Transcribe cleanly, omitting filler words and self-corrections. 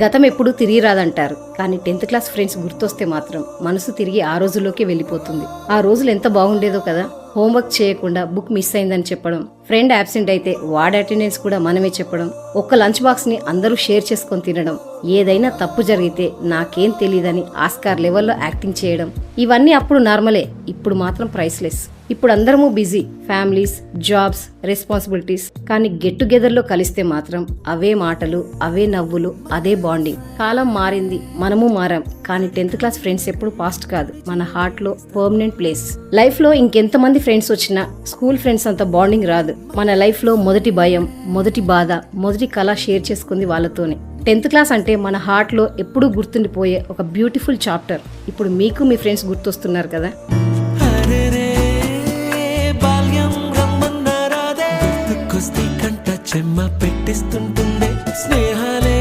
గతం ఎప్పుడూ తిరిగి రాదంటారు, కానీ 10th క్లాస్ ఫ్రెండ్స్ గుర్తొస్తే మాత్రం మనసు తిరిగి ఆ రోజుల్లోకి వెళ్ళిపోతుంది. ఆ రోజులు ఎంత బాగుండేదో కదా. హోంవర్క్ చేయకుండా బుక్ మిస్ అయిందని చెప్పడం, ఫ్రెండ్ యాబ్సెంట్ అయితే వార్డ్ అటెండెన్స్ కూడా మనమే చెప్పడం, ఒక్క లంచ్ బాక్స్ ని అందరూ షేర్ చేసుకొని తినడం, ఏదైనా తప్పు జరిగితే నాకేం తెలియదని ఆస్కార్ లెవెల్లో యాక్టింగ్ చేయడం, ఇవన్నీ అప్పుడు నార్మలే. ఇప్పుడు మాత్రం ప్రైస్లెస్. ఇప్పుడు అందరము బిజీ, ఫ్యామిలీస్, జాబ్స్, రెస్పాన్సిబిలిటీస్. కానీ గెట్ టుగెదర్ లో కలిస్తే మాత్రం అవే మాటలు, అవే నవ్వులు, అదే బాండింగ్. కాలం మారింది, మనము మారాం, కానీ 10th క్లాస్ ఫ్రెండ్స్ ఎప్పుడు పాస్ట్ కాదు, మన హార్ట్ లో పర్మనెంట్ ప్లేస్. లైఫ్ లో ఇంకెంతమంది ఫ్రెండ్స్ వచ్చినా స్కూల్ ఫ్రెండ్స్ అంత బాండింగ్ రాదు. మన లైఫ్ లో మొదటి భయం, మొదటి బాధ, మొదటి కళ షేర్ చేసుకుంది వాళ్ళతోనే. 10th క్లాస్ అంటే మన హార్ట్ లో ఎప్పుడూ గుర్తుండిపోయే ఒక బ్యూటిఫుల్ చాప్టర్. ఇప్పుడు మీకు మీ ఫ్రెండ్స్ గుర్తొస్తున్నారు కదా. చెమ్మ పెట్టిస్తుంటుండే స్నేహాలే